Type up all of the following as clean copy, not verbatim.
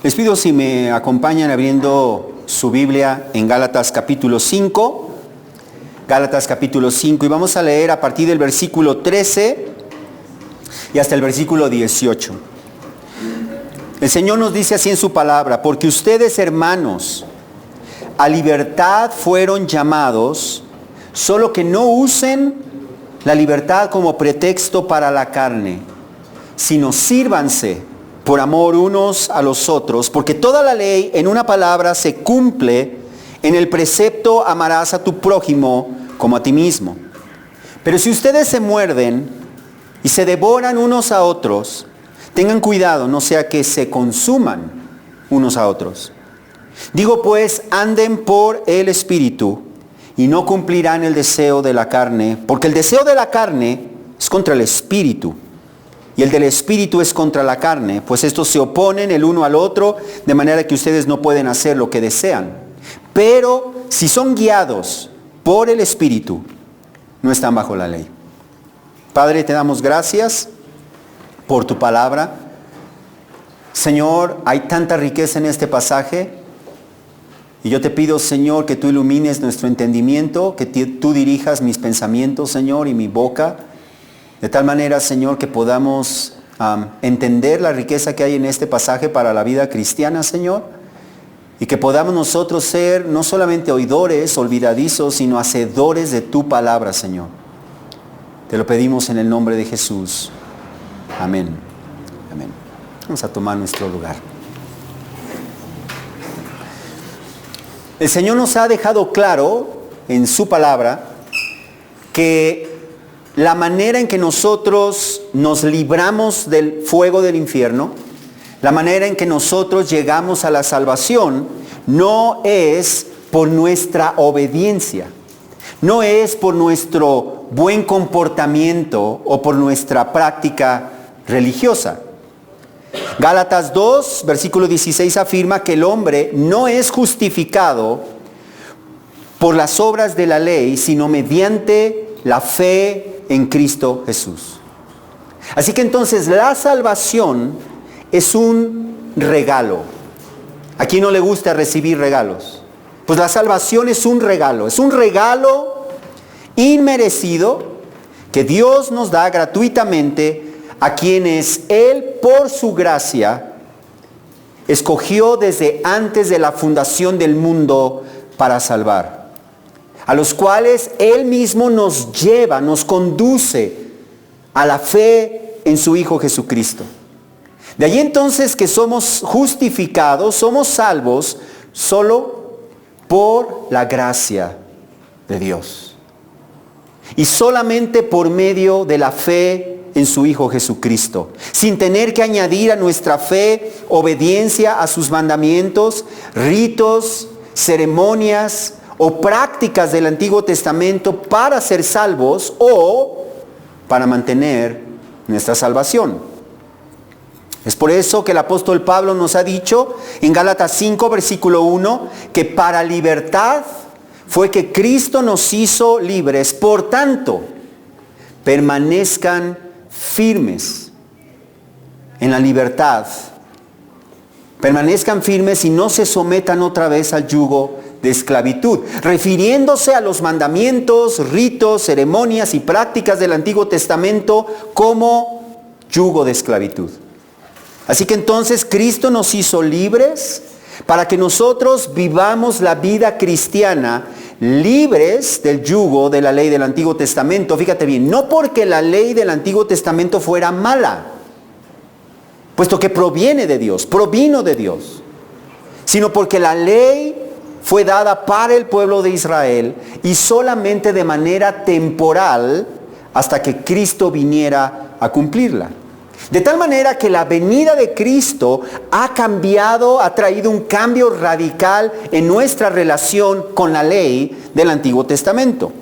Les pido si me acompañan abriendo su Biblia en Gálatas capítulo 5. Gálatas capítulo 5 y vamos a leer a partir del versículo 13 y hasta el versículo 18. El Señor nos dice así en su palabra: porque ustedes, hermanos, a libertad fueron llamados, solo que no usen la libertad como pretexto para la carne, sino sírvanse por amor unos a los otros, porque toda la ley en una palabra se cumple en el precepto: amarás a tu prójimo como a ti mismo. Pero si ustedes se muerden y se devoran unos a otros, tengan cuidado, no sea que se consuman unos a otros. Digo pues, anden por el Espíritu y no cumplirán el deseo de la carne, porque el deseo de la carne es contra el Espíritu, y el del Espíritu es contra la carne, pues estos se oponen el uno al otro, de manera que ustedes no pueden hacer lo que desean. Pero si son guiados por el Espíritu, no están bajo la ley. Padre, te damos gracias por tu palabra. Señor, hay tanta riqueza en este pasaje, y yo te pido, Señor, que tú ilumines nuestro entendimiento, que tú dirijas mis pensamientos, Señor, y mi boca, de tal manera, Señor, que podamos entender la riqueza que hay en este pasaje para la vida cristiana, Señor, y que podamos nosotros ser no solamente oidores, olvidadizos, sino hacedores de tu palabra, Señor. Te lo pedimos en el nombre de Jesús. Amén. Amén. Vamos a tomar nuestro lugar. El Señor nos ha dejado claro en su palabra que la manera en que nosotros nos libramos del fuego del infierno, la manera en que nosotros llegamos a la salvación, no es por nuestra obediencia, no es por nuestro buen comportamiento o por nuestra práctica religiosa. Gálatas 2, versículo 16 afirma que el hombre no es justificado por las obras de la ley, sino mediante la fe en Cristo Jesús. Así que entonces la salvación es un regalo. ¿A quién no le gusta recibir regalos? Pues la salvación es un regalo inmerecido que Dios nos da gratuitamente a quienes Él, por su gracia, escogió desde antes de la fundación del mundo para salvar, a los cuales Él mismo nos lleva, nos conduce a la fe en su Hijo Jesucristo. De allí entonces que somos justificados, somos salvos solo por la gracia de Dios. Y solamente por medio de la fe en su Hijo Jesucristo, sin tener que añadir a nuestra fe obediencia a sus mandamientos, ritos, ceremonias o prácticas del Antiguo Testamento para ser salvos o para mantener nuestra salvación. Es por eso que el apóstol Pablo nos ha dicho en Gálatas 5, versículo 1, que para libertad fue que Cristo nos hizo libres. Por tanto, permanezcan firmes en la libertad. Permanezcan firmes y no se sometan otra vez al yugo de esclavitud, refiriéndose a los mandamientos, ritos, ceremonias y prácticas del Antiguo Testamento como yugo de esclavitud. Así que entonces Cristo nos hizo libres para que nosotros vivamos la vida cristiana libres del yugo de la ley del Antiguo Testamento. Fíjate bien, no porque la ley del Antiguo Testamento fuera mala, puesto que proviene de Dios, provino de Dios, sino porque la ley fue dada para el pueblo de Israel y solamente de manera temporal hasta que Cristo viniera a cumplirla. De tal manera que la venida de Cristo ha cambiado, ha traído un cambio radical en nuestra relación con la ley del Antiguo Testamento.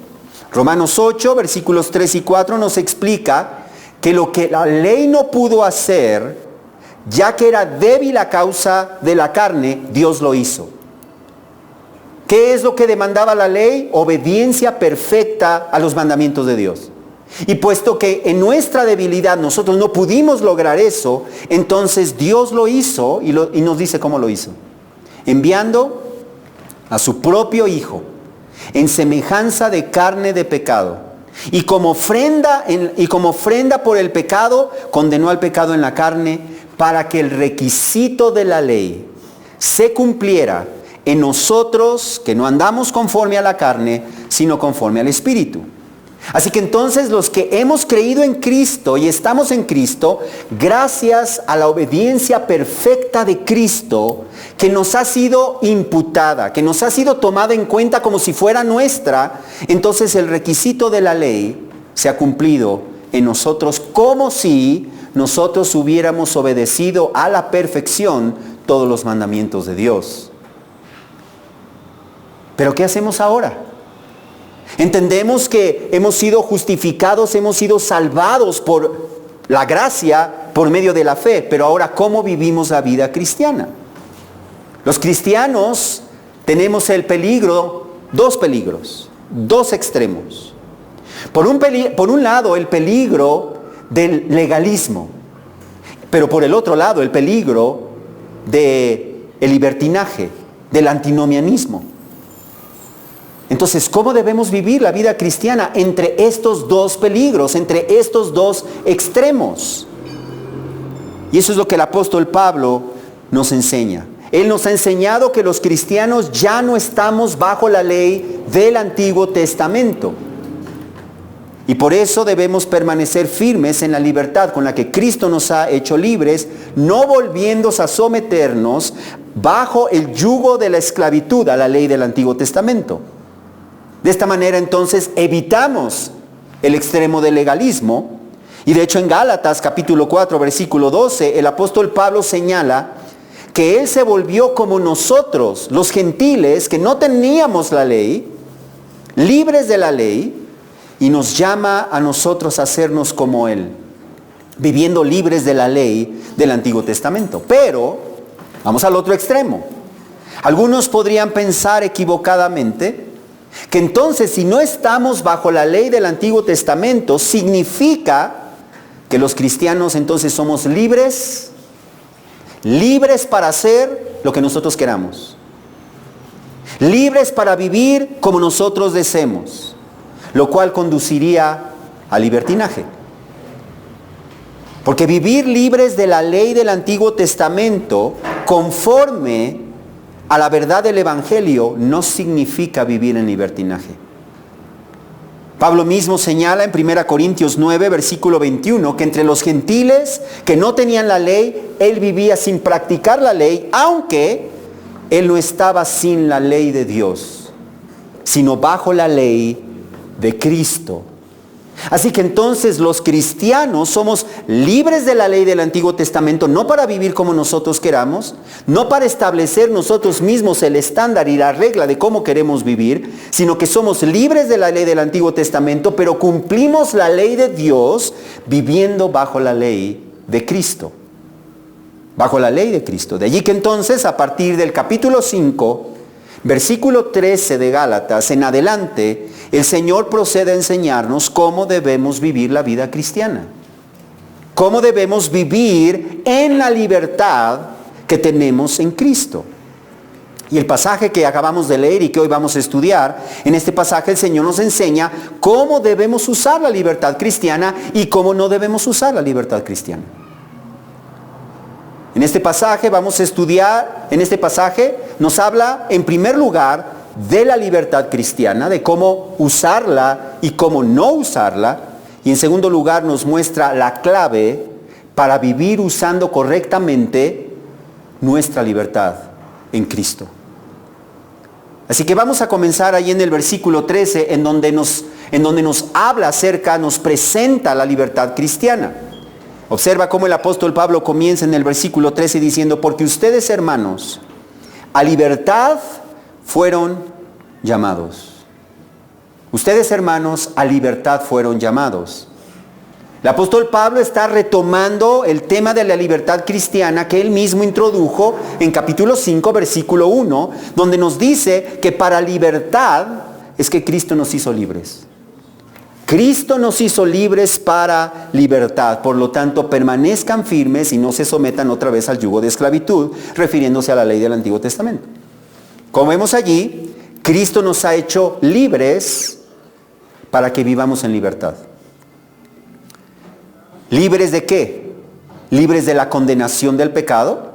Romanos 8, versículos 3 y 4 nos explica que lo que la ley no pudo hacer, ya que era débil a causa de la carne, Dios lo hizo. ¿Qué es lo que demandaba la ley? Obediencia perfecta a los mandamientos de Dios. Y puesto que en nuestra debilidad nosotros no pudimos lograr eso, entonces Dios lo hizo y nos dice cómo lo hizo. Enviando a su propio Hijo en semejanza de carne de pecado. Y como ofrenda por el pecado, condenó al pecado en la carne para que el requisito de la ley se cumpliera en nosotros, que no andamos conforme a la carne, sino conforme al Espíritu. Así que entonces los que hemos creído en Cristo y estamos en Cristo, gracias a la obediencia perfecta de Cristo, que nos ha sido imputada, que nos ha sido tomada en cuenta como si fuera nuestra, entonces el requisito de la ley se ha cumplido en nosotros como si nosotros hubiéramos obedecido a la perfección todos los mandamientos de Dios. ¿Pero qué hacemos ahora? Entendemos que hemos sido justificados, hemos sido salvados por la gracia por medio de la fe, pero ahora ¿cómo vivimos la vida cristiana? Los cristianos tenemos el peligro, dos peligros, dos extremos. Por un lado el peligro del legalismo, pero por el otro lado el peligro del libertinaje, del antinomianismo. Entonces, ¿cómo debemos vivir la vida cristiana entre estos dos peligros, entre estos dos extremos? Y eso es lo que el apóstol Pablo nos enseña. Él nos ha enseñado que los cristianos ya no estamos bajo la ley del Antiguo Testamento. Y por eso debemos permanecer firmes en la libertad con la que Cristo nos ha hecho libres, no volviéndose a someternos bajo el yugo de la esclavitud a la ley del Antiguo Testamento. De esta manera entonces evitamos el extremo del legalismo. Y de hecho en Gálatas capítulo 4 versículo 12 el apóstol Pablo señala que Él se volvió como nosotros, los gentiles que no teníamos la ley, libres de la ley, y nos llama a nosotros a hacernos como Él, viviendo libres de la ley del Antiguo Testamento. Pero vamos al otro extremo. Algunos podrían pensar equivocadamente que entonces si no estamos bajo la ley del Antiguo Testamento, significa que los cristianos entonces somos libres para hacer lo que nosotros queramos, libres para vivir como nosotros deseemos, lo cual conduciría al libertinaje. Porque vivir libres de la ley del Antiguo Testamento, conforme a la verdad del Evangelio, no significa vivir en libertinaje. Pablo mismo señala en 1 Corintios 9, versículo 21, que entre los gentiles que no tenían la ley, él vivía sin practicar la ley, aunque él no estaba sin la ley de Dios, sino bajo la ley de Cristo. Así que entonces los cristianos somos libres de la ley del Antiguo Testamento, no para vivir como nosotros queramos, no para establecer nosotros mismos el estándar y la regla de cómo queremos vivir, sino que somos libres de la ley del Antiguo Testamento, pero cumplimos la ley de Dios viviendo bajo la ley de Cristo. Bajo la ley de Cristo. De allí que entonces a partir del capítulo 5, versículo 13 de Gálatas en adelante, el Señor procede a enseñarnos cómo debemos vivir la vida cristiana. Cómo debemos vivir en la libertad que tenemos en Cristo. Y el pasaje que acabamos de leer y que hoy vamos a estudiar, en este pasaje el Señor nos enseña cómo debemos usar la libertad cristiana y cómo no debemos usar la libertad cristiana. En este pasaje vamos a estudiar, en este pasaje nos habla en primer lugar de la libertad cristiana, de cómo usarla y cómo no usarla, y en segundo lugar nos muestra la clave para vivir usando correctamente nuestra libertad en Cristo. Así que vamos a comenzar ahí en el versículo 13, en donde nos habla acerca, nos presenta la libertad cristiana. Observa cómo el apóstol Pablo comienza en el versículo 13 diciendo: porque ustedes, hermanos, a libertad fueron llamados. Ustedes, hermanos, a libertad fueron llamados. El apóstol Pablo está retomando el tema de la libertad cristiana que él mismo introdujo en capítulo 5, versículo 1, donde nos dice que para libertad es que Cristo nos hizo libres. Cristo nos hizo libres para libertad. Por lo tanto, permanezcan firmes y no se sometan otra vez al yugo de esclavitud, refiriéndose a la ley del Antiguo Testamento. Como vemos allí, Cristo nos ha hecho libres para que vivamos en libertad. ¿Libres de qué? Libres de la condenación del pecado,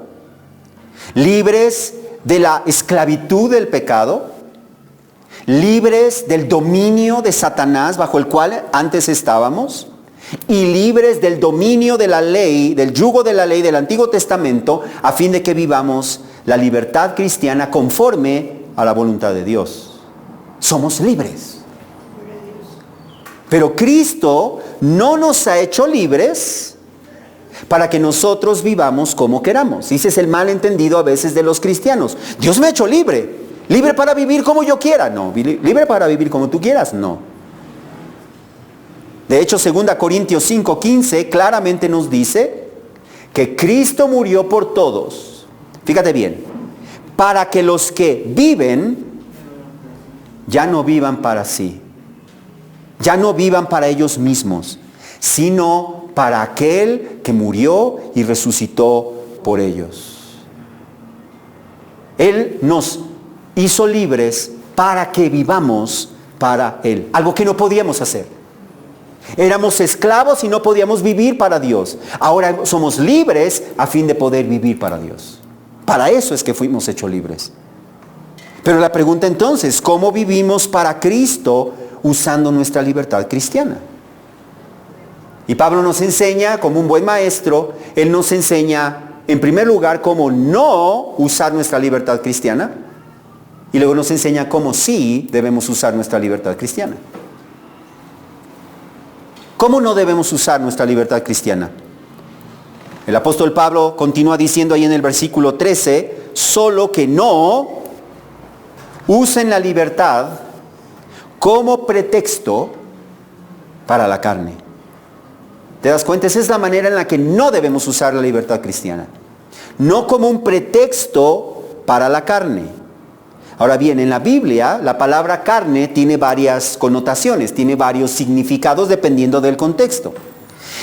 libres de la esclavitud del pecado, libres del dominio de Satanás bajo el cual antes estábamos, y libres del dominio de la ley, del yugo de la ley del Antiguo Testamento, a fin de que vivamos la libertad cristiana conforme a la voluntad de Dios. Somos libres. Pero Cristo no nos ha hecho libres para que nosotros vivamos como queramos. Ese es el malentendido a veces de los cristianos. Dios me ha hecho libre. ¿Libre para vivir como yo quiera? No. ¿Libre para vivir como tú quieras? No. De hecho, 2 Corintios 5:15 claramente nos dice que Cristo murió por todos. Fíjate bien. Para que los que viven ya no vivan para sí. Ya no vivan para ellos mismos, sino para aquel que murió y resucitó por ellos. Él nos hizo libres para que vivamos para Él. Algo que no podíamos hacer. Éramos esclavos y no podíamos vivir para Dios. Ahora somos libres a fin de poder vivir para Dios. Para eso es que fuimos hechos libres. Pero la pregunta entonces, ¿cómo vivimos para Cristo usando nuestra libertad cristiana? Y Pablo nos enseña, como un buen maestro, él nos enseña, en primer lugar, cómo no usar nuestra libertad cristiana, y luego nos enseña cómo sí debemos usar nuestra libertad cristiana. ¿Cómo no debemos usar nuestra libertad cristiana? El apóstol Pablo continúa diciendo ahí en el versículo 13, solo que no usen la libertad como pretexto para la carne. ¿Te das cuenta? Esa es la manera en la que no debemos usar la libertad cristiana. No como un pretexto para la carne. Ahora bien, en la Biblia, la palabra carne tiene varias connotaciones, tiene varios significados dependiendo del contexto.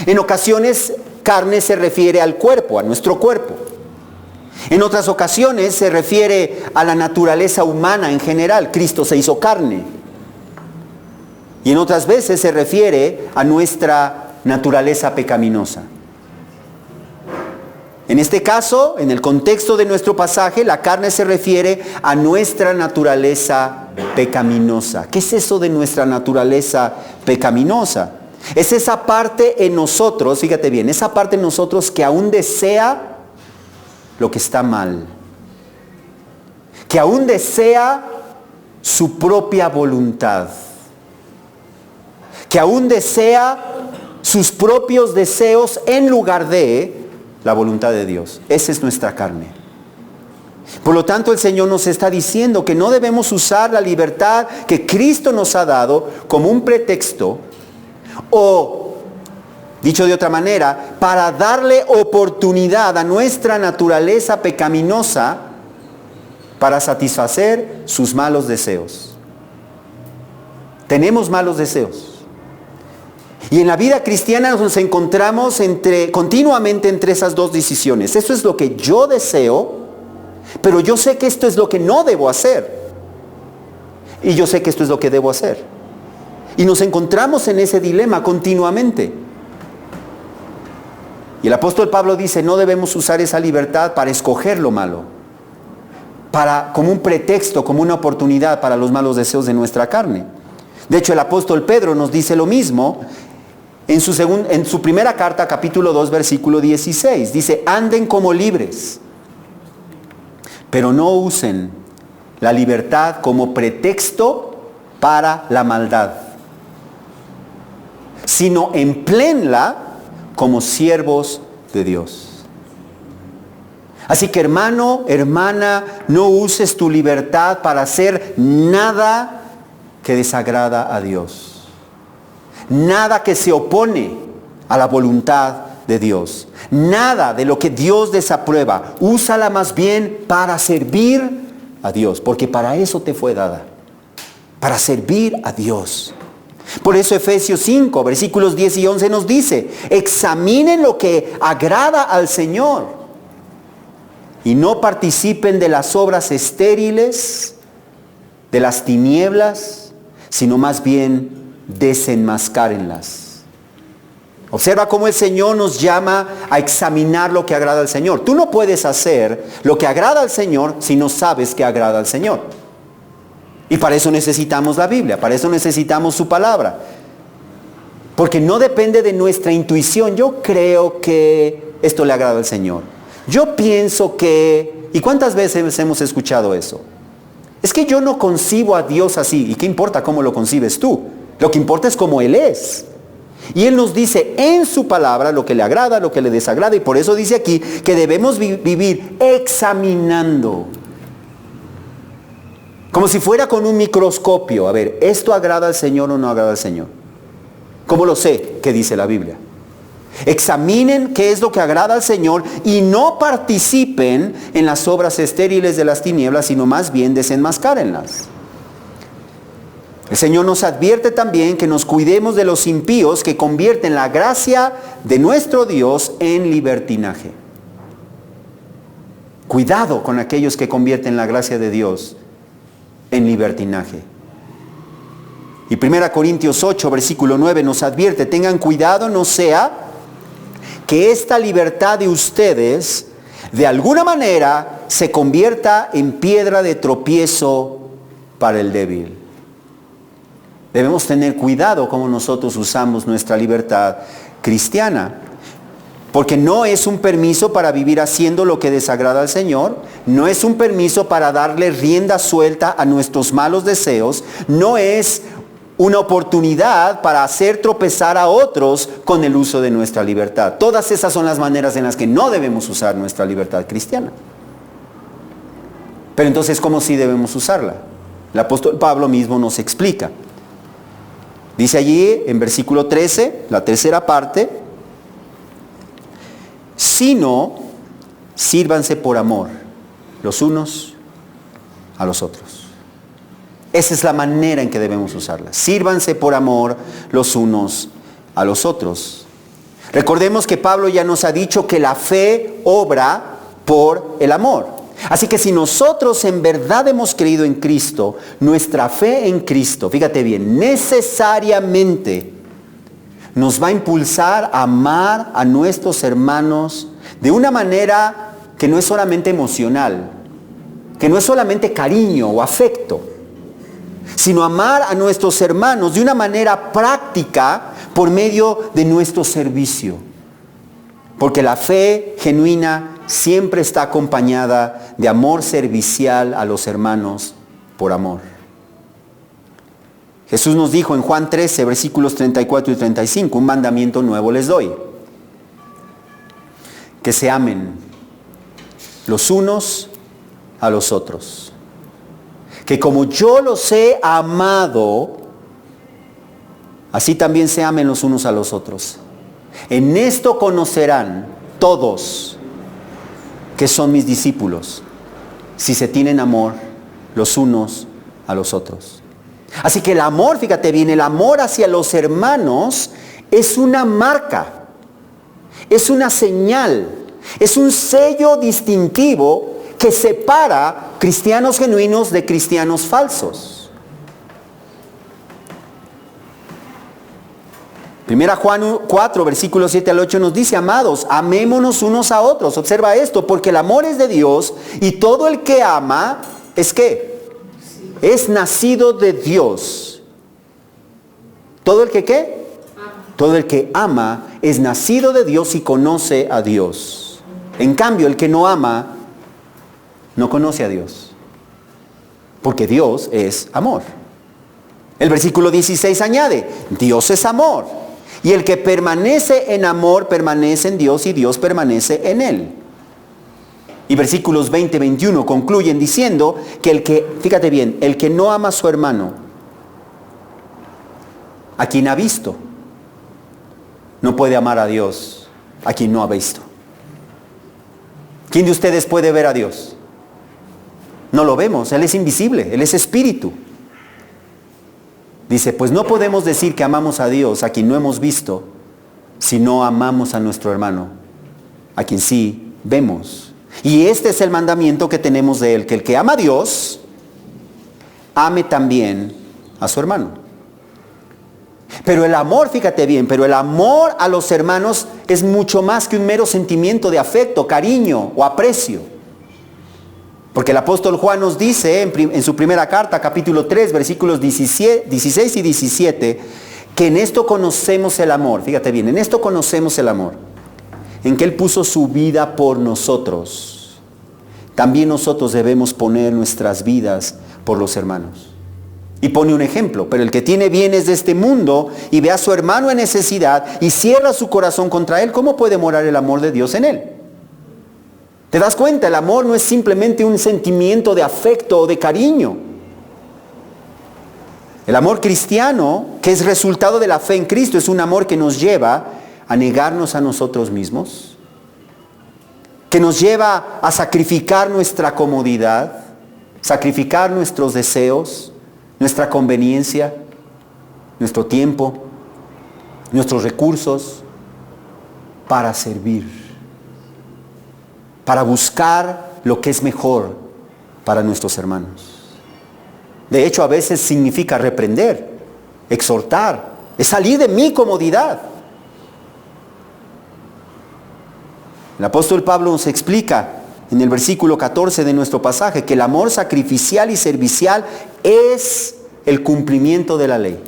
En ocasiones, carne se refiere al cuerpo, a nuestro cuerpo. En otras ocasiones se refiere a la naturaleza humana en general. Cristo se hizo carne. Y en otras veces se refiere a nuestra naturaleza pecaminosa. En este caso, en el contexto de nuestro pasaje, la carne se refiere a nuestra naturaleza pecaminosa. ¿Qué es eso de nuestra naturaleza pecaminosa? Es esa parte en nosotros, fíjate bien, esa parte en nosotros que aún desea lo que está mal. Que aún desea su propia voluntad. Que aún desea sus propios deseos en lugar de la voluntad de Dios. Esa es nuestra carne. Por lo tanto, el Señor nos está diciendo que no debemos usar la libertad que Cristo nos ha dado como un pretexto o, dicho de otra manera, para darle oportunidad a nuestra naturaleza pecaminosa para satisfacer sus malos deseos. Tenemos malos deseos. Y en la vida cristiana nos encontramos continuamente entre esas dos decisiones. Eso es lo que yo deseo, pero yo sé que esto es lo que no debo hacer. Y yo sé que esto es lo que debo hacer. Y nos encontramos en ese dilema continuamente. Y el apóstol Pablo dice, no debemos usar esa libertad para escoger lo malo. Como un pretexto, como una oportunidad para los malos deseos de nuestra carne. De hecho, el apóstol Pedro nos dice lo mismo en su primera carta, capítulo 2, versículo 16. Dice, anden como libres, pero no usen la libertad como pretexto para la maldad, sino empléenla como siervos de Dios. Así que hermano, hermana, no uses tu libertad para hacer nada que desagrada a Dios. Nada que se opone a la voluntad de Dios. Nada de lo que Dios desaprueba. Úsala más bien para servir a Dios, porque para eso te fue dada. Para servir a Dios. Por eso Efesios 5, versículos 10 y 11 nos dice, examinen lo que agrada al Señor y no participen de las obras estériles, de las tinieblas, sino más bien desenmascárenlas. Observa cómo el Señor nos llama a examinar lo que agrada al Señor. Tú no puedes hacer lo que agrada al Señor si no sabes que agrada al Señor. Y para eso necesitamos la Biblia, para eso necesitamos su palabra. Porque no depende de nuestra intuición. Yo creo que esto le agrada al Señor. Yo pienso que... ¿Y cuántas veces hemos escuchado eso? Es que yo no concibo a Dios así. ¿Y qué importa cómo lo concibes tú? Lo que importa es cómo Él es. Y Él nos dice en su palabra lo que le agrada, lo que le desagrada. Y por eso dice aquí que debemos vivir examinando. Como si fuera con un microscopio. A ver, ¿esto agrada al Señor o no agrada al Señor? ¿Cómo lo sé? ¿Qué dice la Biblia? Examinen qué es lo que agrada al Señor y no participen en las obras estériles de las tinieblas, sino más bien desenmascárenlas. El Señor nos advierte también que nos cuidemos de los impíos que convierten la gracia de nuestro Dios en libertinaje. Cuidado con aquellos que convierten la gracia de Dios en libertinaje. Y 1 Corintios 8, versículo 9 nos advierte, tengan cuidado, no sea que esta libertad de ustedes de alguna manera se convierta en piedra de tropiezo para el débil. Debemos tener cuidado como nosotros usamos nuestra libertad cristiana. Porque no es un permiso para vivir haciendo lo que desagrada al Señor. No es un permiso para darle rienda suelta a nuestros malos deseos. No es una oportunidad para hacer tropezar a otros con el uso de nuestra libertad. Todas esas son las maneras en las que no debemos usar nuestra libertad cristiana. Pero entonces, ¿cómo sí debemos usarla? El apóstol Pablo mismo nos explica. Dice allí en versículo 13, la tercera parte, sino sírvanse por amor los unos a los otros. Esa es la manera en que debemos usarla. Sírvanse por amor los unos a los otros. Recordemos que Pablo ya nos ha dicho que la fe obra por el amor. Así que si nosotros en verdad hemos creído en Cristo, nuestra fe en Cristo, fíjate bien, necesariamente nos va a impulsar a amar a nuestros hermanos de una manera que no es solamente emocional, que no es solamente cariño o afecto, sino amar a nuestros hermanos de una manera práctica por medio de nuestro servicio. Porque la fe genuina siempre está acompañada de amor servicial a los hermanos por amor. Jesús nos dijo en Juan 13, versículos 34 y 35, un mandamiento nuevo les doy. Que se amen los unos a los otros. Que como yo los he amado, así también se amen los unos a los otros. En esto conocerán todos que son mis discípulos, si se tienen amor los unos a los otros. Así que el amor, fíjate bien, el amor hacia los hermanos es una marca, es una señal, es un sello distintivo que separa cristianos genuinos de cristianos falsos. 1 Juan 4, versículos 7 al 8 nos dice, amados, amémonos unos a otros. Observa esto, porque el amor es de Dios y todo el que ama, ¿es qué? Es nacido de Dios. ¿Todo el que qué? Todo el que ama es nacido de Dios y conoce a Dios. En cambio, el que no ama, no conoce a Dios. Porque Dios es amor. El versículo 16 añade, Dios es amor. Y el que permanece en amor, permanece en Dios y Dios permanece en él. Y versículos 20 y 21 concluyen diciendo que el que, fíjate bien, el que no ama a su hermano, a quien ha visto, no puede amar a Dios, a quien no ha visto. ¿Quién de ustedes puede ver a Dios? No lo vemos, Él es invisible, Él es espíritu. Dice, pues no podemos decir que amamos a Dios, a quien no hemos visto, si no amamos a nuestro hermano, a quien sí vemos. Y este es el mandamiento que tenemos de él, que el que ama a Dios, ame también a su hermano. Pero el amor, fíjate bien, pero el amor a los hermanos es mucho más que un mero sentimiento de afecto, cariño o aprecio. Porque el apóstol Juan nos dice en su primera carta, capítulo 3, versículos 16 y 17, que en esto conocemos el amor. Fíjate bien, en esto conocemos el amor. En que Él puso su vida por nosotros. También nosotros debemos poner nuestras vidas por los hermanos. Y pone un ejemplo, pero el que tiene bienes de este mundo y ve a su hermano en necesidad y cierra su corazón contra él, ¿cómo puede morar el amor de Dios en él? ¿Te das cuenta? El amor no es simplemente un sentimiento de afecto o de cariño. El amor cristiano, que es resultado de la fe en Cristo, es un amor que nos lleva a negarnos a nosotros mismos, que nos lleva a sacrificar nuestra comodidad, sacrificar nuestros deseos, nuestra conveniencia, nuestro tiempo, nuestros recursos, para servir, para buscar lo que es mejor para nuestros hermanos. De hecho, a veces significa reprender, exhortar, es salir de mi comodidad. El apóstol Pablo nos explica en el versículo 14 de nuestro pasaje que el amor sacrificial y servicial es el cumplimiento de la ley.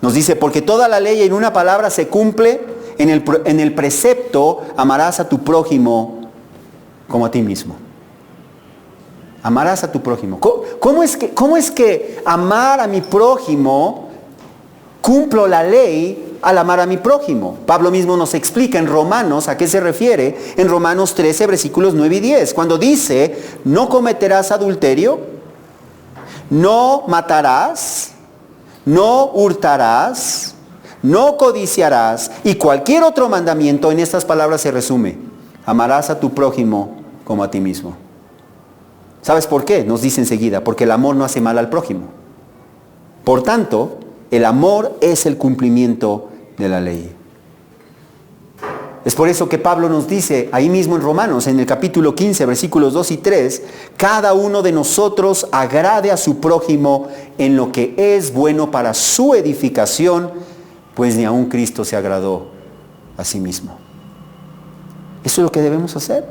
Nos dice, porque toda la ley en una palabra se cumple en el precepto, amarás a tu prójimo como a ti mismo. Amarás a tu prójimo. ¿Cómo es que amar a mi prójimo cumplo la ley al amar a mi prójimo? Pablo mismo nos explica en Romanos a qué se refiere, en Romanos 13, versículos 9 y 10, cuando dice, no cometerás adulterio, no matarás, no hurtarás, no codiciarás, y cualquier otro mandamiento en estas palabras se resume, amarás a tu prójimo como a ti mismo. ¿Sabes por qué? Nos dice enseguida, porque el amor no hace mal al prójimo. Por tanto, el amor es el cumplimiento de la ley. Es por eso que Pablo nos dice, ahí mismo en Romanos, en el capítulo 15, versículos 2 y 3, cada uno de nosotros agrade a su prójimo en lo que es bueno para su edificación, pues ni aun Cristo se agradó a sí mismo. Eso es lo que debemos hacer.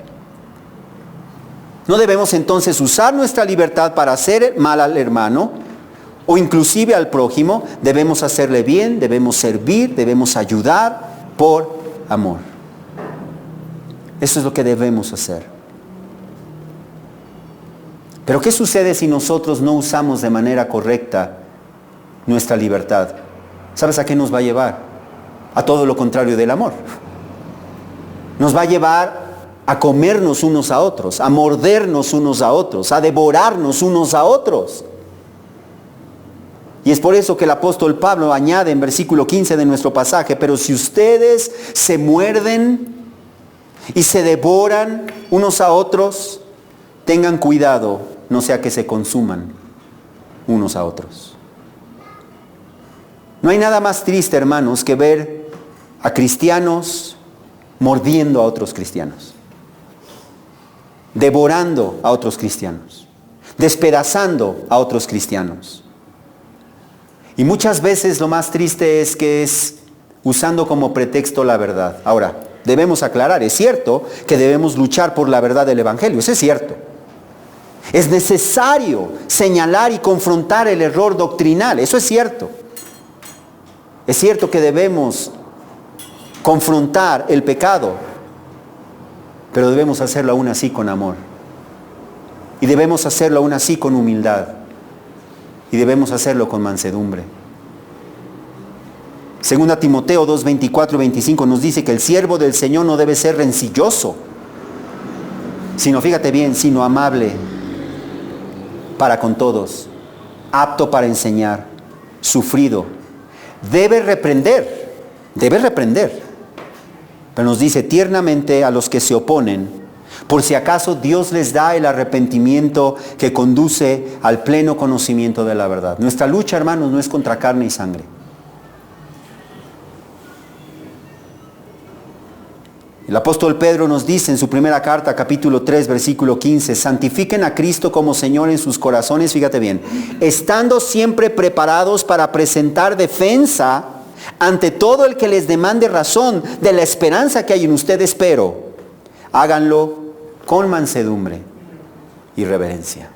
No debemos entonces usar nuestra libertad para hacer mal al hermano o inclusive al prójimo. Debemos hacerle bien, debemos servir, debemos ayudar por amor. Eso es lo que debemos hacer. Pero ¿qué sucede si nosotros no usamos de manera correcta nuestra libertad? ¿Sabes a qué nos va a llevar? A todo lo contrario del amor. Nos va a llevar a comernos unos a otros, a mordernos unos a otros, a devorarnos unos a otros. Y es por eso que el apóstol Pablo añade en versículo 15 de nuestro pasaje, pero si ustedes se muerden y se devoran unos a otros, tengan cuidado, no sea que se consuman unos a otros. No hay nada más triste, hermanos, que ver a cristianos mordiendo a otros cristianos, devorando a otros cristianos, despedazando a otros cristianos. Y muchas veces lo más triste es que es usando como pretexto la verdad. Ahora, debemos aclarar, es cierto que debemos luchar por la verdad del Evangelio, eso es cierto. Es necesario señalar y confrontar el error doctrinal, eso es cierto. Es cierto que debemos confrontar el pecado, pero debemos hacerlo aún así con amor. Y debemos hacerlo aún así con humildad. Y debemos hacerlo con mansedumbre. Segunda Timoteo 2, 24 y 25 nos dice que el siervo del Señor no debe ser rencilloso, sino, fíjate bien, sino amable para con todos, apto para enseñar, sufrido. Debe reprender. Pero nos dice tiernamente a los que se oponen, Por si acaso Dios les da el arrepentimiento que conduce al pleno conocimiento de la verdad. Nuestra lucha, hermanos, no es contra carne y sangre. El apóstol Pedro nos dice en su primera carta, capítulo 3, versículo 15, santifiquen a Cristo como Señor en sus corazones, fíjate bien, estando siempre preparados para presentar defensa ante todo el que les demande razón de la esperanza que hay en ustedes, pero háganlo con mansedumbre y reverencia.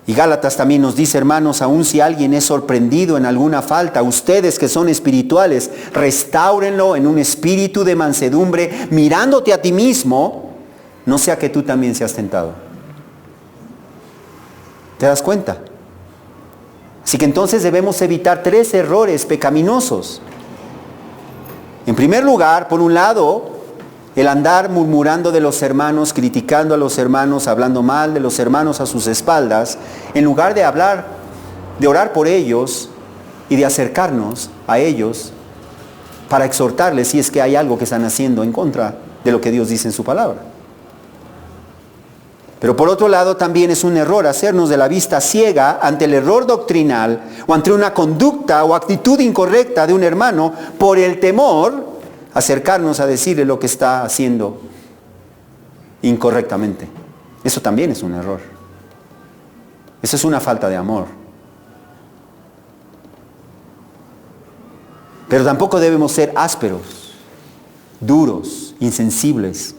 Y Gálatas también nos dice, hermanos, aun si alguien es sorprendido en alguna falta, ustedes que son espirituales, restáurenlo en un espíritu de mansedumbre, mirándote a ti mismo, no sea que tú también seas tentado. ¿Te das cuenta? Así que entonces debemos evitar 3 errores pecaminosos. En primer lugar, por un lado, el andar murmurando de los hermanos, criticando a los hermanos, hablando mal de los hermanos a sus espaldas, en lugar de hablar, de orar por ellos y de acercarnos a ellos para exhortarles si es que hay algo que están haciendo en contra de lo que Dios dice en su palabra. Pero por otro lado también es un error hacernos de la vista ciega ante el error doctrinal o ante una conducta o actitud incorrecta de un hermano por el temor acercarnos a decirle lo que está haciendo incorrectamente. Eso también es un error. Eso es una falta de amor. Pero tampoco debemos ser ásperos, duros, insensibles,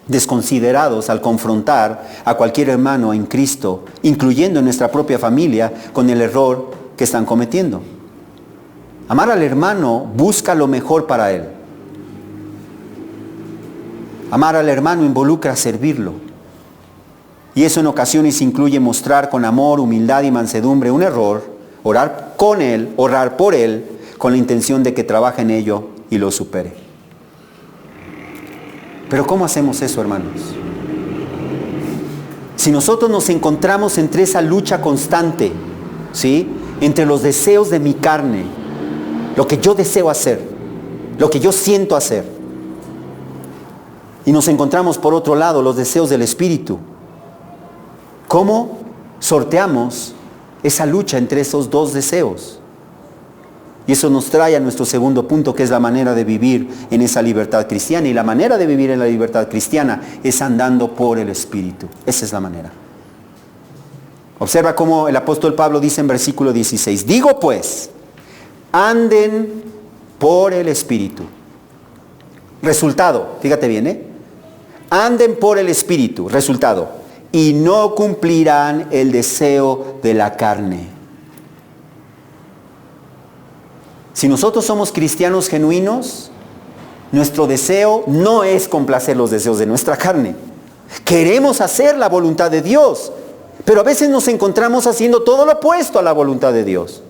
desconsiderados al confrontar a cualquier hermano en Cristo, incluyendo en nuestra propia familia, con el error que están cometiendo. Amar al hermano busca lo mejor para él. Amar al hermano involucra servirlo. Y eso en ocasiones incluye mostrar con amor, humildad y mansedumbre un error, orar con él, orar por él, con la intención de que trabaje en ello y lo supere. Pero ¿cómo hacemos eso, hermanos? Si nosotros nos encontramos entre esa lucha constante, ¿sí?, entre los deseos de mi carne, lo que yo deseo hacer, lo que yo siento hacer, y nos encontramos por otro lado los deseos del Espíritu, ¿cómo sorteamos esa lucha entre esos 2 deseos? Y eso nos trae a nuestro segundo punto, que es la manera de vivir en esa libertad cristiana. Y la manera de vivir en la libertad cristiana es andando por el Espíritu. Esa es la manera. Observa cómo el apóstol Pablo dice en versículo 16, digo pues, anden por el Espíritu. Resultado, fíjate bien, anden por el Espíritu, resultado, y no cumplirán el deseo de la carne. Si nosotros somos cristianos genuinos, nuestro deseo no es complacer los deseos de nuestra carne. Queremos hacer la voluntad de Dios, pero a veces nos encontramos haciendo todo lo opuesto a la voluntad de Dios.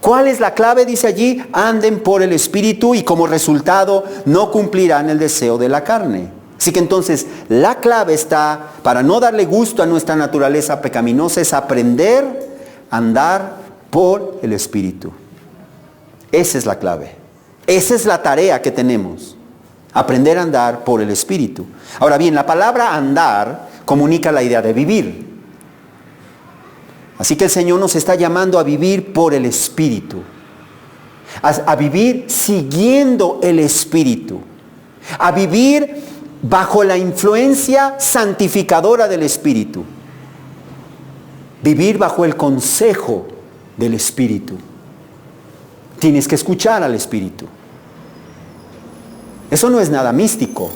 ¿Cuál es la clave? Dice allí, anden por el Espíritu y como resultado no cumplirán el deseo de la carne. Así que entonces la clave está, para no darle gusto a nuestra naturaleza pecaminosa, es aprender a andar por el Espíritu. Esa es la clave. Esa es la tarea que tenemos. Aprender a andar por el Espíritu. Ahora bien, la palabra andar comunica la idea de vivir. Así que el Señor nos está llamando a vivir por el Espíritu. A vivir siguiendo el Espíritu. A vivir bajo la influencia santificadora del Espíritu. Vivir bajo el consejo del Espíritu. Tienes que escuchar al Espíritu. Eso no es nada místico.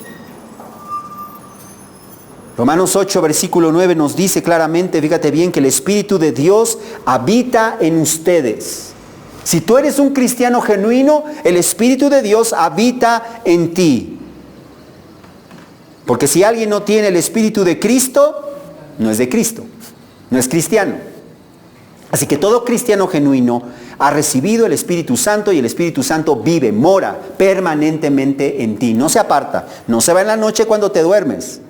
Romanos 8, versículo 9 nos dice claramente, fíjate bien, que el Espíritu de Dios habita en ustedes. Si tú eres un cristiano genuino, el Espíritu de Dios habita en ti. Porque si alguien no tiene el Espíritu de Cristo, no es de Cristo, no es cristiano. Así que todo cristiano genuino ha recibido el Espíritu Santo y el Espíritu Santo vive, mora permanentemente en ti. No se aparta, no se va en la noche cuando te duermes.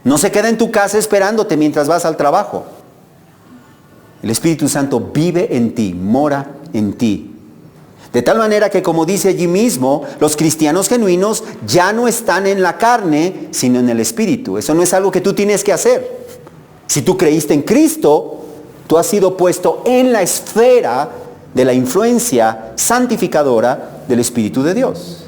No se queda en tu casa esperándote mientras vas al trabajo. El Espíritu Santo vive en ti, mora en ti. De tal manera que, como dice allí mismo, los cristianos genuinos ya no están en la carne, sino en el Espíritu. Eso no es algo que tú tienes que hacer. Si tú creíste en Cristo, tú has sido puesto en la esfera de la influencia santificadora del Espíritu de Dios.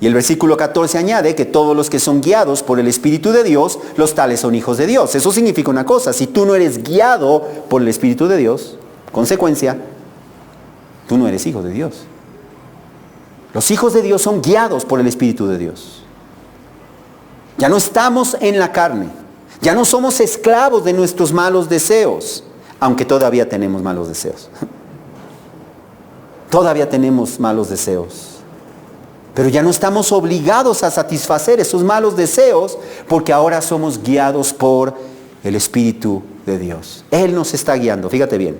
Y el versículo 14 añade que todos los que son guiados por el Espíritu de Dios, los tales son hijos de Dios. Eso significa una cosa: si tú no eres guiado por el Espíritu de Dios, consecuencia, tú no eres hijo de Dios. Los hijos de Dios son guiados por el Espíritu de Dios. Ya no estamos en la carne. Ya no somos esclavos de nuestros malos deseos, aunque todavía tenemos malos deseos. Todavía tenemos malos deseos. Pero ya no estamos obligados a satisfacer esos malos deseos, porque ahora somos guiados por el Espíritu de Dios. Él nos está guiando, fíjate bien.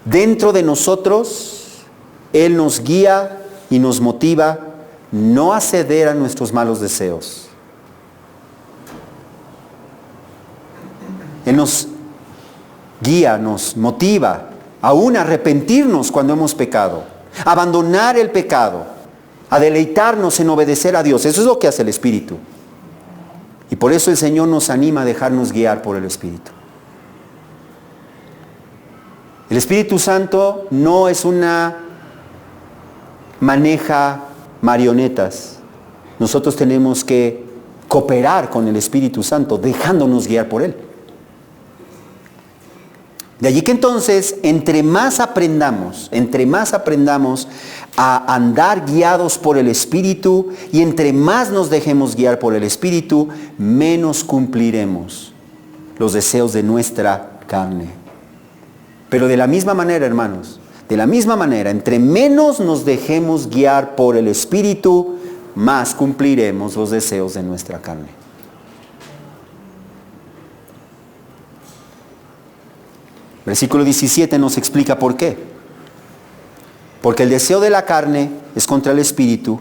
Dentro de nosotros, Él nos guía y nos motiva no a ceder a nuestros malos deseos. Él nos guía, nos motiva aún a arrepentirnos cuando hemos pecado, a abandonar el pecado, a deleitarnos en obedecer a Dios. Eso es lo que hace el Espíritu. Y por eso el Señor nos anima a dejarnos guiar por el Espíritu. El Espíritu Santo no es una maneja marionetas. Nosotros tenemos que cooperar con el Espíritu Santo, dejándonos guiar por Él. De allí que entonces, entre más aprendamos a andar guiados por el Espíritu, y entre más nos dejemos guiar por el Espíritu, menos cumpliremos los deseos de nuestra carne. Pero de la misma manera, hermanos, de la misma manera, entre menos nos dejemos guiar por el Espíritu, más cumpliremos los deseos de nuestra carne. Versículo 17 nos explica por qué. Porque el deseo de la carne es contra el Espíritu,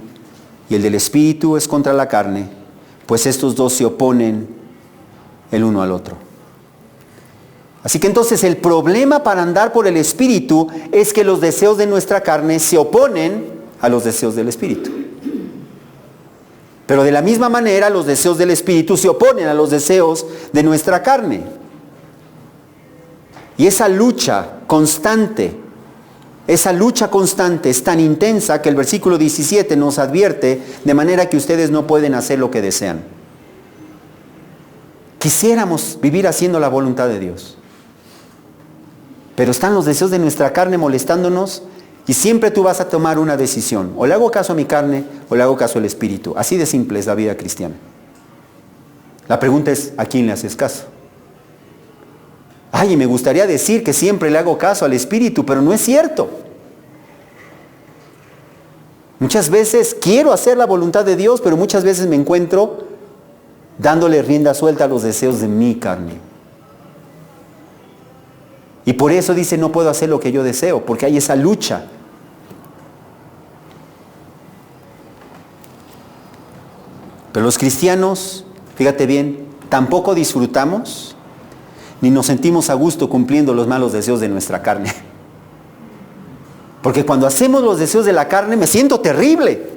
y el del Espíritu es contra la carne, pues estos dos se oponen el uno al otro. Así que entonces el problema para andar por el Espíritu es que los deseos de nuestra carne se oponen a los deseos del Espíritu. Pero de la misma manera los deseos del Espíritu se oponen a los deseos de nuestra carne. Y esa lucha constante es tan intensa que el versículo 17 nos advierte, de manera que ustedes no pueden hacer lo que desean. Quisiéramos vivir haciendo la voluntad de Dios, pero están los deseos de nuestra carne molestándonos, y siempre tú vas a tomar una decisión: o le hago caso a mi carne o le hago caso al Espíritu. Así de simple es la vida cristiana. La pregunta es: ¿a quién le haces caso? Ay, me gustaría decir que siempre le hago caso al Espíritu, pero no es cierto. Muchas veces quiero hacer la voluntad de Dios, pero muchas veces me encuentro dándole rienda suelta a los deseos de mi carne. Y por eso dice: no puedo hacer lo que yo deseo, porque hay esa lucha. Pero los cristianos, fíjate bien, tampoco disfrutamos ni nos sentimos a gusto cumpliendo los malos deseos de nuestra carne. Porque cuando hacemos los deseos de la carne me siento terrible.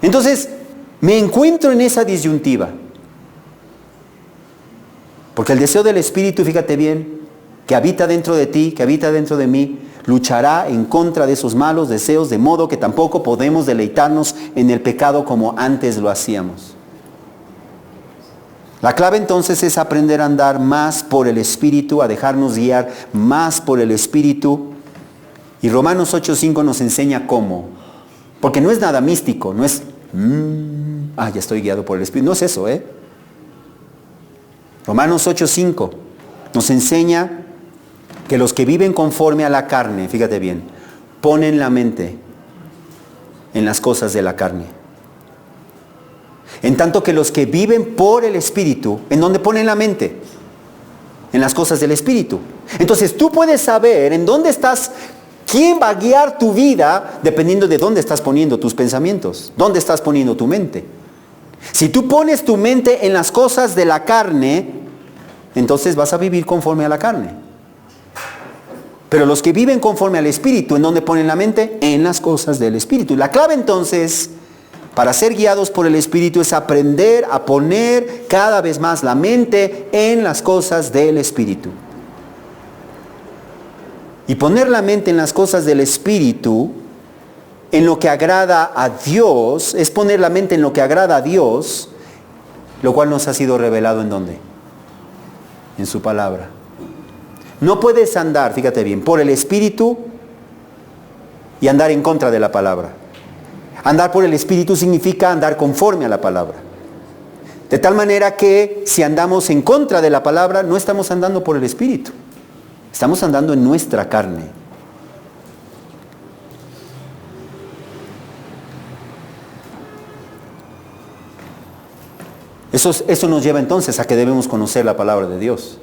Entonces me encuentro en esa disyuntiva. Porque el deseo del Espíritu, fíjate bien, que habita dentro de ti, que habita dentro de mí, luchará en contra de esos malos deseos, de modo que tampoco podemos deleitarnos en el pecado como antes lo hacíamos. La clave entonces es aprender a andar más por el Espíritu, a dejarnos guiar más por el Espíritu. Y Romanos 8:5 nos enseña cómo. Porque no es nada místico, no es, ya estoy guiado por el Espíritu. No es eso, Romanos 8:5 nos enseña que los que viven conforme a la carne, fíjate bien, ponen la mente en las cosas de la carne. En tanto que los que viven por el Espíritu, ¿en dónde ponen la mente? En las cosas del Espíritu. Entonces tú puedes saber en dónde estás, quién va a guiar tu vida, dependiendo de dónde estás poniendo tus pensamientos, dónde estás poniendo tu mente. Si tú pones tu mente en las cosas de la carne, entonces vas a vivir conforme a la carne. Pero los que viven conforme al Espíritu, ¿en dónde ponen la mente? En las cosas del Espíritu. La clave entonces, para ser guiados por el Espíritu, es aprender a poner cada vez más la mente en las cosas del Espíritu. Y poner la mente en las cosas del Espíritu, en lo que agrada a Dios, es poner la mente en lo que agrada a Dios, lo cual nos ha sido revelado ¿en dónde? En su palabra. No puedes andar, fíjate bien, por el Espíritu y andar en contra de la palabra. Andar por el Espíritu significa andar conforme a la palabra. De tal manera que si andamos en contra de la palabra, no estamos andando por el Espíritu. Estamos andando en nuestra carne. Eso nos lleva entonces a que debemos conocer la palabra de Dios.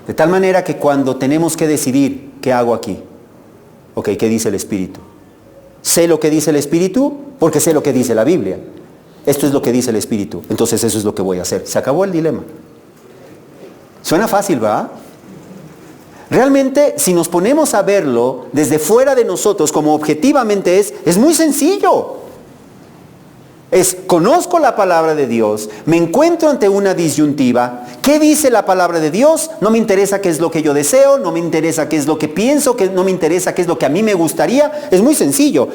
De tal manera que cuando tenemos que decidir, ¿qué hago aquí? Ok, ¿qué dice el Espíritu? Sé lo que dice el Espíritu porque sé lo que dice la Biblia. Esto es lo que dice el Espíritu. Entonces eso es lo que voy a hacer. Se acabó el dilema. Suena fácil, ¿verdad? Realmente, si nos ponemos a verlo desde fuera de nosotros como objetivamente es muy sencillo. Conozco la palabra de Dios, me encuentro ante una disyuntiva. ¿Qué dice la palabra de Dios? No me interesa qué es lo que yo deseo, no me interesa qué es lo que pienso, no me interesa qué es lo que a mí me gustaría. Es muy sencillo.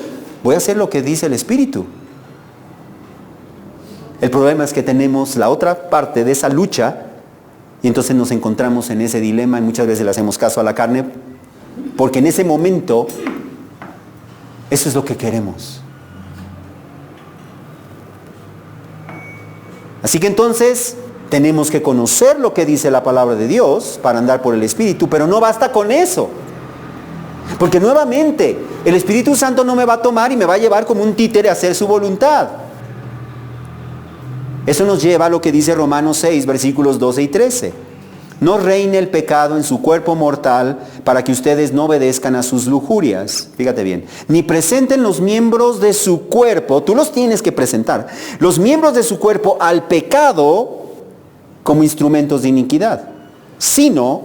Voy a hacer lo que dice el Espíritu. El problema es que tenemos la otra parte de esa lucha y entonces nos encontramos en ese dilema y muchas veces le hacemos caso a la carne porque en ese momento eso es lo que queremos. Así que entonces tenemos que conocer lo que dice la palabra de Dios para andar por el Espíritu, pero no basta con eso. Porque nuevamente, el Espíritu Santo no me va a tomar y me va a llevar como un títere a hacer su voluntad. Eso nos lleva a lo que dice Romanos 6, versículos 12 y 13. No reine el pecado en su cuerpo mortal para que ustedes no obedezcan a sus lujurias. Fíjate bien. Ni presenten los miembros de su cuerpo, tú los tienes que presentar, los miembros de su cuerpo al pecado como instrumentos de iniquidad, sino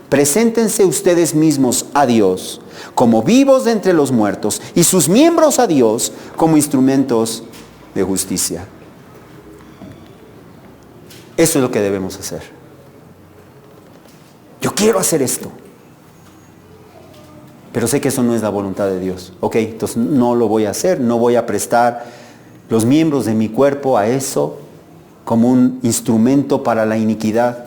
preséntense ustedes mismos a Dios como vivos de entre los muertos y sus miembros a Dios como instrumentos de justicia. Eso es lo que debemos hacer. Yo quiero hacer esto, pero sé que eso no es la voluntad de Dios. Ok, entonces no lo voy a hacer, no voy a prestar los miembros de mi cuerpo a eso como un instrumento para la iniquidad,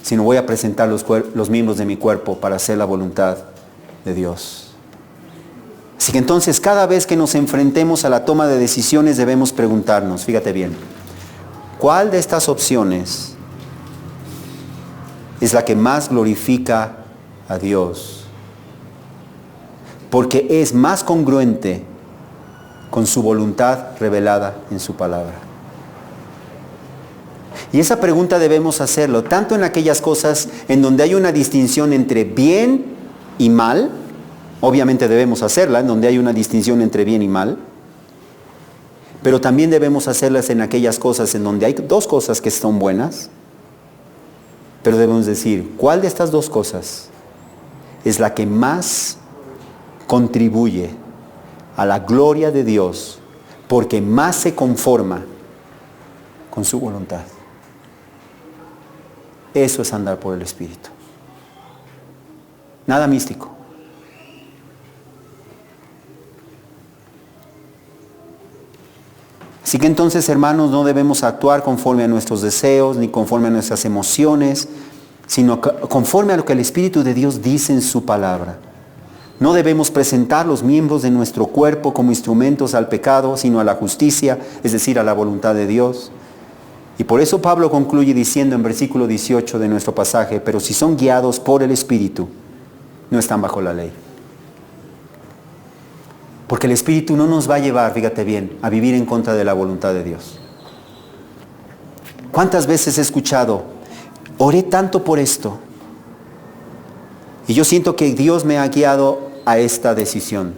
sino voy a presentar los miembros de mi cuerpo para hacer la voluntad de Dios. Así que entonces cada vez que nos enfrentemos a la toma de decisiones debemos preguntarnos, fíjate bien, ¿cuál de estas opciones es la que más glorifica a Dios? Porque es más congruente con su voluntad revelada en su palabra. Y esa pregunta debemos hacerlo tanto en aquellas cosas en donde hay una distinción entre bien y mal. Obviamente debemos hacerla en donde hay una distinción entre bien y mal. Pero también debemos hacerlas en aquellas cosas en donde hay dos cosas que son buenas. Pero debemos decir, ¿cuál de estas dos cosas es la que más contribuye a la gloria de Dios porque más se conforma con su voluntad? Eso es andar por el Espíritu. Nada místico. Así que entonces, hermanos, no debemos actuar conforme a nuestros deseos, ni conforme a nuestras emociones, sino conforme a lo que el Espíritu de Dios dice en su palabra. No debemos presentar los miembros de nuestro cuerpo como instrumentos al pecado, sino a la justicia, es decir, a la voluntad de Dios. Y por eso Pablo concluye diciendo en versículo 18 de nuestro pasaje, pero si son guiados por el Espíritu, no están bajo la ley. Porque el Espíritu no nos va a llevar, fíjate bien, a vivir en contra de la voluntad de Dios. ¿Cuántas veces he escuchado, oré tanto por esto, y yo siento que Dios me ha guiado a esta decisión,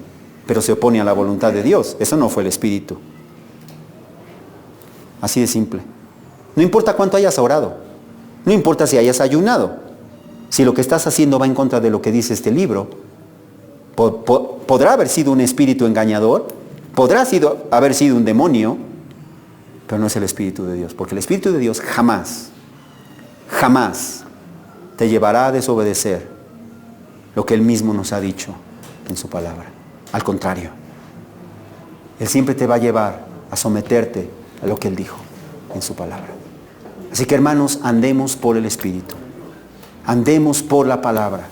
pero se opone a la voluntad de Dios? Eso no fue el Espíritu. Así de simple. No importa cuánto hayas orado, no importa si hayas ayunado, Si lo que estás haciendo va en contra de lo que dice este libro, podrá haber sido un espíritu engañador, podrá haber sido un demonio, pero no es el Espíritu de Dios, porque el Espíritu de Dios jamás te llevará a desobedecer lo que Él mismo nos ha dicho en su palabra. Al contrario, Él siempre te va a llevar a someterte a lo que Él dijo en su palabra. Así que, hermanos, andemos por el Espíritu, andemos por la palabra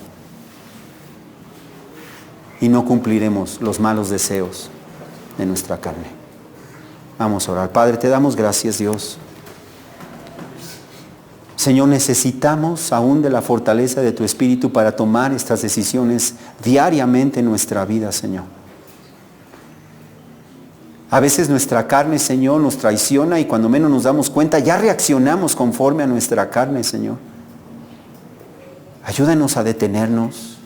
y no cumpliremos los malos deseos de nuestra carne. Vamos a orar. Padre, te damos gracias, Dios. Señor, necesitamos aún de la fortaleza de tu Espíritu para tomar estas decisiones diariamente en nuestra vida, Señor. A veces nuestra carne, Señor, nos traiciona y cuando menos nos damos cuenta ya reaccionamos conforme a nuestra carne, Señor. Ayúdanos a detenernos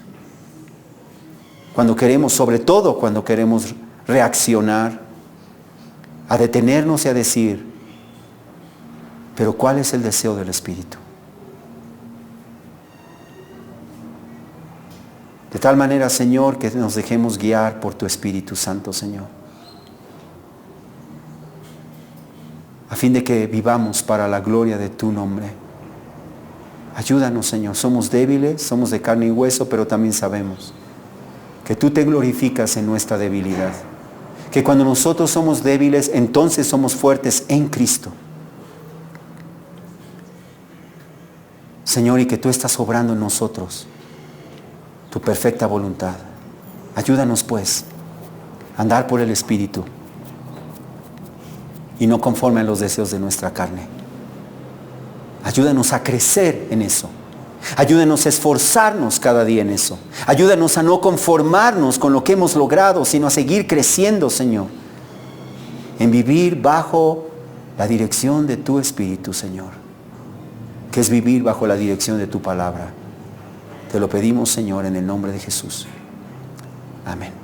cuando queremos, sobre todo cuando queremos reaccionar, a detenernos y a decir, pero ¿cuál es el deseo del Espíritu? De tal manera, Señor, que nos dejemos guiar por tu Espíritu Santo, Señor. A fin de que vivamos para la gloria de tu nombre. Ayúdanos, Señor. Somos débiles, somos de carne y hueso, pero también sabemos que tú te glorificas en nuestra debilidad. Que cuando nosotros somos débiles, entonces somos fuertes en Cristo. Señor, y que tú estás obrando en nosotros tu perfecta voluntad. Ayúdanos, pues, a andar por el Espíritu y no conforme a los deseos de nuestra carne. Ayúdanos a crecer en eso. Ayúdanos a esforzarnos cada día en eso. Ayúdanos a no conformarnos con lo que hemos logrado, sino a seguir creciendo, Señor, en vivir bajo la dirección de tu Espíritu, Señor, que es vivir bajo la dirección de tu palabra. Te lo pedimos, Señor, en el nombre de Jesús. Amén.